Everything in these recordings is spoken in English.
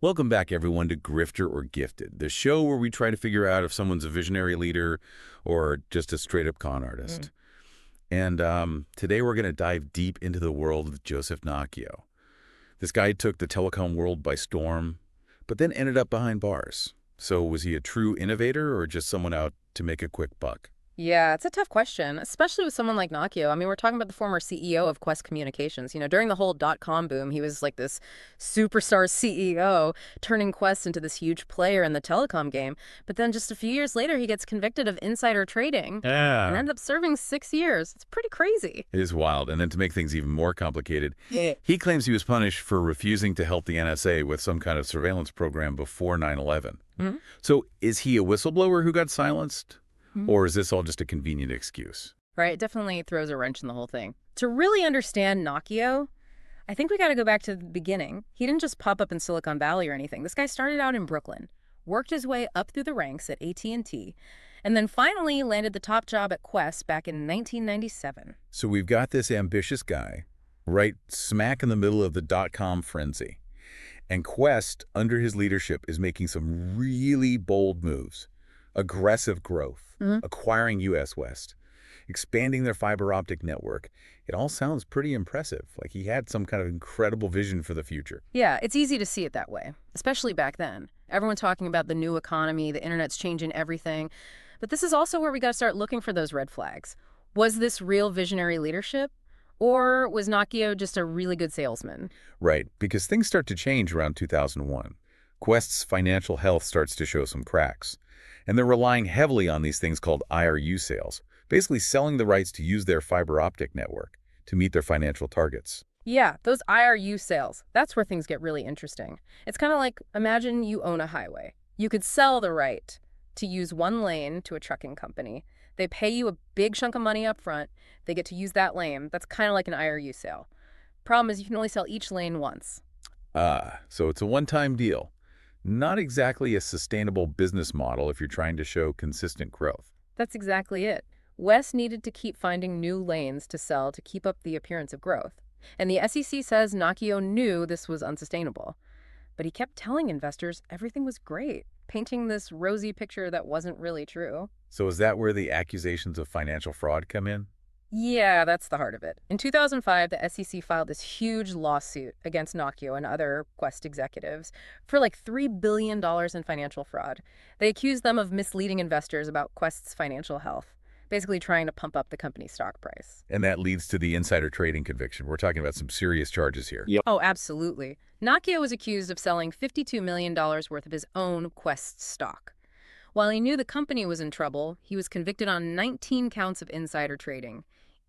Welcome back, everyone, to Grifter or Gifted, the show where we try to figure out if someone's a visionary leader or just a straight-up con artist. And today we're going to dive deep into the world of Joseph Nacchio. This guy took the telecom world by storm, but then ended up behind bars. So was he a true innovator or just someone out to make a quick buck? Yeah, it's a tough question, especially with someone like Nacchio. I mean, we're talking about the former CEO of Qwest Communications. During the whole dot-com boom, he was like this superstar CEO, turning Qwest into this huge player in the telecom game. But then just a few years later, he gets convicted of insider trading and Yeah. ended up serving 6 years. It's pretty crazy. It is wild. And then to make things even more complicated, Yeah. he claims he was punished for refusing to help the NSA with some kind of surveillance program before 9/11. Mhm. So is he a whistleblower who got silenced? Mhm. Or is this all just a convenient excuse? Right, it definitely throws a wrench in the whole thing. To really understand Nacchio, I think we got to go back to the beginning. He didn't just pop up in Silicon Valley or anything. This guy started out in Brooklyn, worked his way up through the ranks at AT&T, and then finally landed the top job at Qwest back in 1997. So we've got this ambitious guy right smack in the middle of the dot-com frenzy. And Qwest, under his leadership, is making some really bold moves. Aggressive growth, acquiring U.S. West, expanding their fiber optic network. It all sounds pretty impressive, like he had some kind of incredible vision for the future. Yeah, it's easy to see it that way, especially back then. Everyone's talking about the new economy, the internet's changing everything. But this is also where we got to start looking for those red flags. Was this real visionary leadership? Or was Nacchio just a really good salesman? Right, because things start to change around 2001. Quest's financial health starts to show some cracks. And they're relying heavily on these things called IRU sales, basically selling the rights to use their fiber optic network to meet their financial targets. Yeah, those IRU sales, that's where things get really interesting. It's kind of like, imagine you own a highway. You could sell the right to use one lane to a trucking company. They pay you a big chunk of money up front. They get to use that lane. That's kind of like an IRU sale. Problem is you can only sell each lane once. So it's a one-time deal. Not exactly a sustainable business model if you're trying to show consistent growth. That's exactly it. West needed to keep finding new lanes to sell to keep up the appearance of growth. And the SEC says Nacchio knew this was unsustainable. But he kept telling investors everything was great, painting this rosy picture that wasn't really true. So is that where the accusations of financial fraud come in? Yeah, that's the heart of it. In 2005, the SEC filed this huge lawsuit against Nacchio and other Qwest executives for like $3 billion in financial fraud. They accused them of misleading investors about Qwest's financial health, basically trying to pump up the company's stock price. And that leads to the insider trading conviction. We're talking about some serious charges here. Yep. Oh, absolutely. Nacchio was accused of selling $52 million worth of his own Qwest stock. While he knew the company was in trouble, he was convicted on 19 counts of insider trading.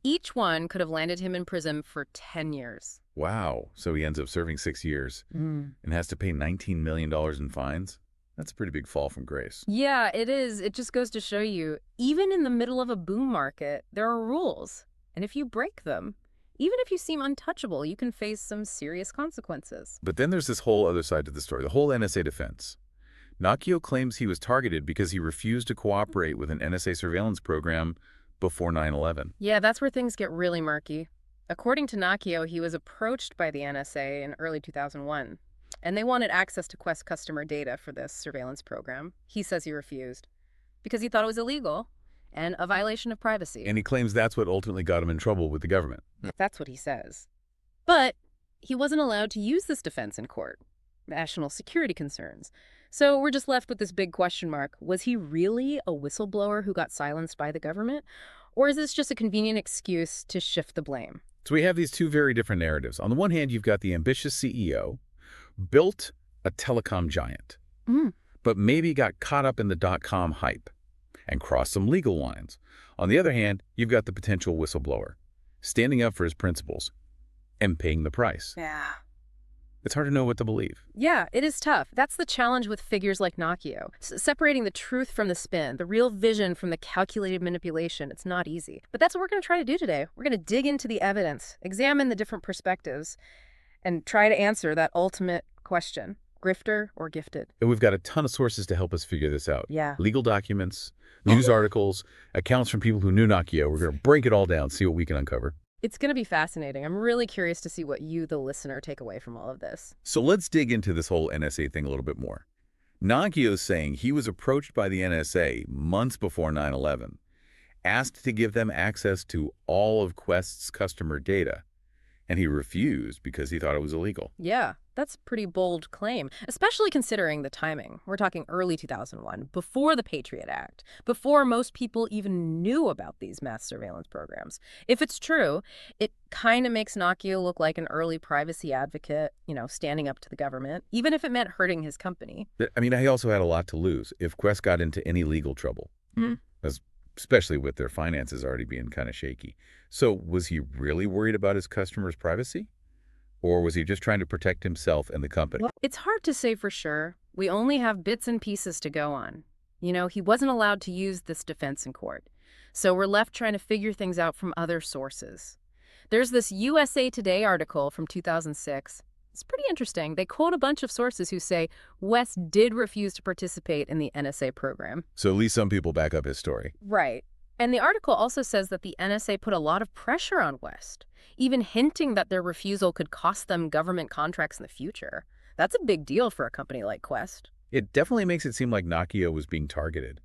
Each one could have landed him in prison for 10 years. Wow. So he ends up serving 6 years and has to pay $19 million in fines? That's a pretty big fall from grace. Yeah, it is. It just goes to show you, even in the middle of a boom market, there are rules. And if you break them, even if you seem untouchable, you can face some serious consequences. But then there's this whole other side to the story, the whole NSA defense. Nacchio claims he was targeted because he refused to cooperate with an NSA surveillance program before 9/11. Yeah, that's where things get really murky. According to Nacchio, he was approached by the NSA in early 2001, and they wanted access to Qwest customer data for this surveillance program. He says he refused because he thought it was illegal and a violation of privacy. And he claims that's what ultimately got him in trouble with the government. That's what he says. But he wasn't allowed to use this defense in court. National security concerns. So we're just left with this big question mark. Was he really a whistleblower who got silenced by the government? Or is this just a convenient excuse to shift the blame? So we have these two very different narratives. On the one hand, you've got the ambitious CEO, built a telecom giant, but maybe got caught up in the dot-com hype and crossed some legal lines. On the other hand, you've got the potential whistleblower, standing up for his principles and paying the price. Yeah. It's hard to know what to believe. Yeah, it is tough. That's the challenge with figures like Nacchio. Separating the truth from the spin, the real vision from the calculated manipulation, it's not easy. But that's what we're going to try to do today. We're going to dig into the evidence, examine the different perspectives, and try to answer that ultimate question. Grifter or gifted? And we've got a ton of sources to help us figure this out. Yeah. Legal documents, news articles, accounts from people who knew Nacchio. We're going to break it all down, see what we can uncover. It's going to be fascinating. I'm really curious to see what you, the listener, take away from all of this. So let's dig into this whole NSA thing a little bit more. Nacchio's saying he was approached by the NSA months before 9/11, asked to give them access to all of Qwest's customer data, and he refused because he thought it was illegal. Yeah, that's a pretty bold claim, especially considering the timing. We're talking early 2001, before the Patriot Act, before most people even knew about these mass surveillance programs. If it's true, it kind of makes Nacchio look like an early privacy advocate, standing up to the government, even if it meant hurting his company. I mean, he also had a lot to lose if Qwest got into any legal trouble, as- especially with their finances already being kind of shaky. So was he really worried about his customers' privacy? Or was he just trying to protect himself and the company? Well, it's hard to say for sure. We only have bits and pieces to go on. He wasn't allowed to use this defense in court. So we're left trying to figure things out from other sources. There's this USA Today article from 2006. It's pretty interesting. They quote a bunch of sources who say West did refuse to participate in the NSA program. So at least some people back up his story. Right. And the article also says that the NSA put a lot of pressure on West, even hinting that their refusal could cost them government contracts in the future. That's a big deal for a company like Qwest. It definitely makes it seem like Nacchio was being targeted.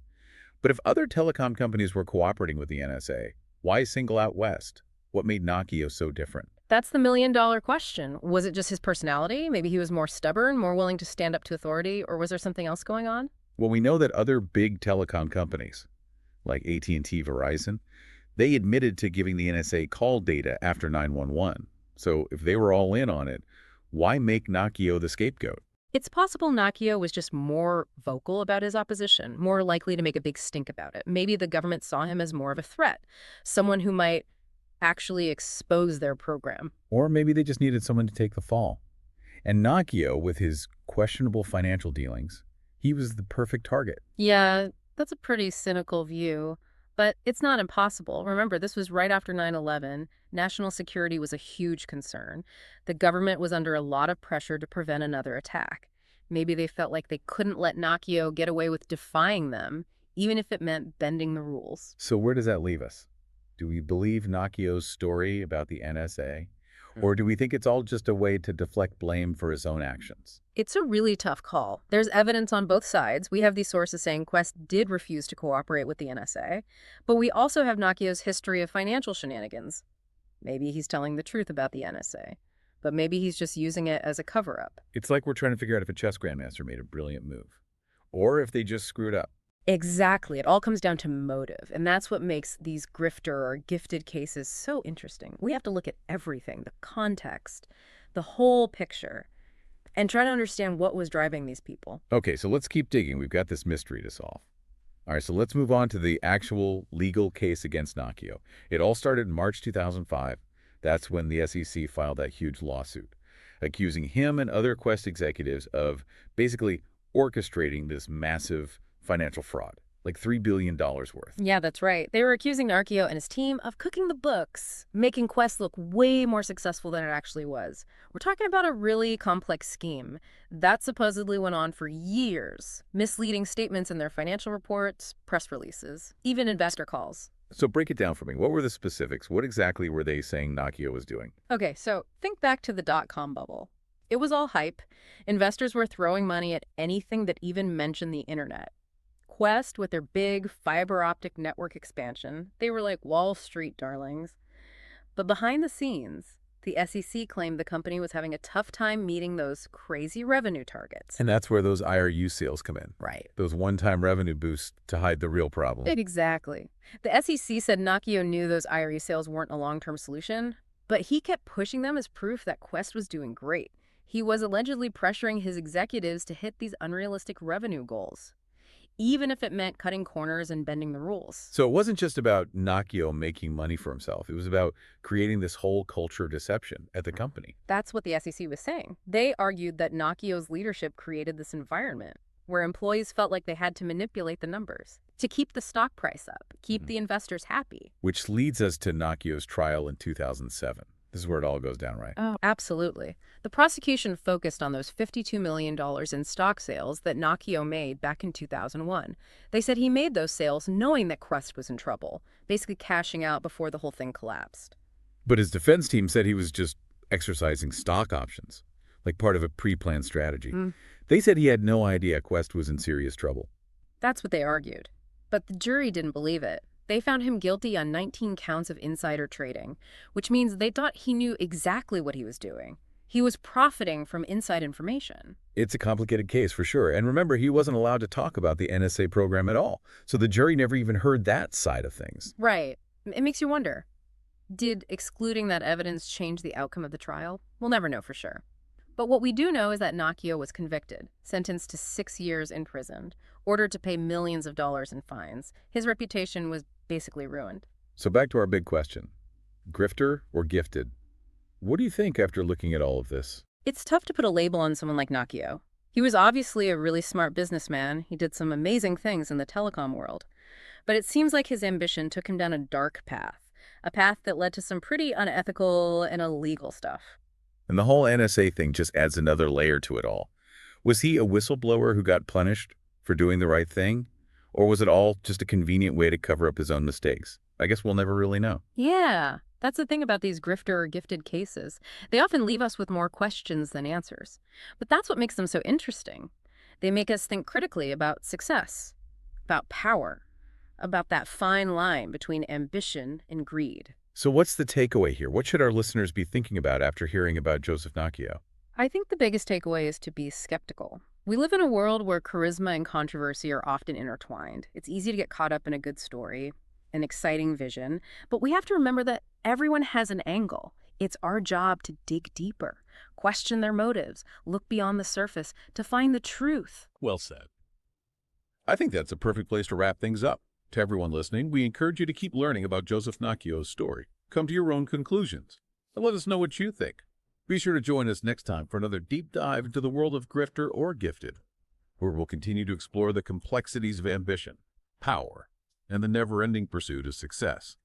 But if other telecom companies were cooperating with the NSA, why single out West? What made Nacchio so different? That's the million-dollar question. Was it just his personality? Maybe he was more stubborn, more willing to stand up to authority, or was there something else going on? Well, we know that other big telecom companies, like AT&T, Verizon, they admitted to giving the NSA call data after 911. So if they were all in on it, why make Nacchio the scapegoat? It's possible Nacchio was just more vocal about his opposition, more likely to make a big stink about it. Maybe the government saw him as more of a threat, someone who might actually expose their program. Or maybe they just needed someone to take the fall. And Nacchio, with his questionable financial dealings, he was the perfect target. Yeah, that's a pretty cynical view, but it's not impossible. Remember, this was right after 9/11. National security was a huge concern. The government was under a lot of pressure to prevent another attack. Maybe they felt like they couldn't let Nacchio get away with defying them, even if it meant bending the rules. So where does that leave us? Do we believe Nacchio's story about the NSA? Or do we think it's all just a way to deflect blame for his own actions? It's a really tough call. There's evidence on both sides. We have these sources saying Qwest did refuse to cooperate with the NSA, but we also have Nacchio's history of financial shenanigans. Maybe he's telling the truth about the NSA, but maybe he's just using it as a cover-up. It's like we're trying to figure out if a chess grandmaster made a brilliant move, or if they just screwed up. Exactly. It all comes down to motive, and that's what makes these grifter or gifted cases so interesting. We have to look at everything, the context, the whole picture, and try to understand what was driving these people. Okay, so let's keep digging. We've got this mystery to solve. All right, so let's move on to the actual legal case against Nacchio. It all started in March 2005. That's when the SEC filed that huge lawsuit, accusing him and other Qwest executives of basically orchestrating this massive financial fraud, like $3 billion worth. Yeah, that's right. They were accusing Nacchio and his team of cooking the books, making Qwest look way more successful than it actually was. We're talking about a really complex scheme that supposedly went on for years, misleading statements in their financial reports, press releases, even investor calls. So break it down for me. What were the specifics? What exactly were they saying Nacchio was doing? Okay, so think back to the dotcom bubble. It was all hype. Investors were throwing money at anything that even mentioned the internet. Qwest, with their big fiber optic network expansion, they were like Wall Street darlings. But behind the scenes, the SEC claimed the company was having a tough time meeting those crazy revenue targets. And that's where those IRU sales come in. Right. Those one-time revenue boosts to hide the real problem. Exactly. The SEC said Nacchio knew those IRU sales weren't a long-term solution, but he kept pushing them as proof that Qwest was doing great. He was allegedly pressuring his executives to hit these unrealistic revenue goals, even if it meant cutting corners and bending the rules. So it wasn't just about Nacchio making money for himself. It was about creating this whole culture of deception at the company. That's what the SEC was saying. They argued that Nacchio's leadership created this environment where employees felt like they had to manipulate the numbers to keep the stock price up, keep the investors happy. Which leads us to Nacchio's trial in 2007. This is where it all goes down, right? Oh, absolutely. The prosecution focused on those $52 million in stock sales that Nacchio made back in 2001. They said he made those sales knowing that Qwest was in trouble, basically cashing out before the whole thing collapsed. But his defense team said he was just exercising stock options, like part of a pre-planned strategy. Mm, They said he had no idea Qwest was in serious trouble. that's what they argued. But the jury didn't believe it. They found him guilty on 19 counts of insider trading, which means they thought he knew exactly what he was doing. He was profiting from inside information. It's a complicated case for sure. And remember, he wasn't allowed to talk about the NSA program at all. So the jury never even heard that side of things. Right. It makes you wonder, did excluding that evidence change the outcome of the trial? We'll never know for sure. But what we do know is that Nacchio was convicted, sentenced to 6 years in prison, ordered to pay millions of dollars in fines. His reputation was basically ruined. So back to our big question. Grifter or gifted? What do you think after looking at all of this? It's tough to put a label on someone like Nacchio. He was obviously a really smart businessman. He did some amazing things in the telecom world. But it seems like his ambition took him down a dark path, a path that led to some pretty unethical and illegal stuff. And the whole NSA thing just adds another layer to it all. Was he a whistleblower who got punished for doing the right thing? Or was it all just a convenient way to cover up his own mistakes? I guess we'll never really know. Yeah, that's the thing about these grifter or gifted cases. They often leave us with more questions than answers. But that's what makes them so interesting. They make us think critically about success, about power, about that fine line between ambition and greed. So what's the takeaway here? What should our listeners be thinking about after hearing about Joseph Nacchio? I think the biggest takeaway is to be skeptical. We live in a world where charisma and controversy are often intertwined. It's easy to get caught up in a good story, an exciting vision, but we have to remember that everyone has an angle. It's our job to dig deeper, question their motives, look beyond the surface to find the truth. Well said. I think that's a perfect place to wrap things up. To everyone listening, we encourage you to keep learning about Joseph Nacchio's story. Come to your own conclusions, and let us know what you think. Be sure to join us next time for another deep dive into the world of grifter or gifted, where we'll continue to explore the complexities of ambition, power, and the never-ending pursuit of success.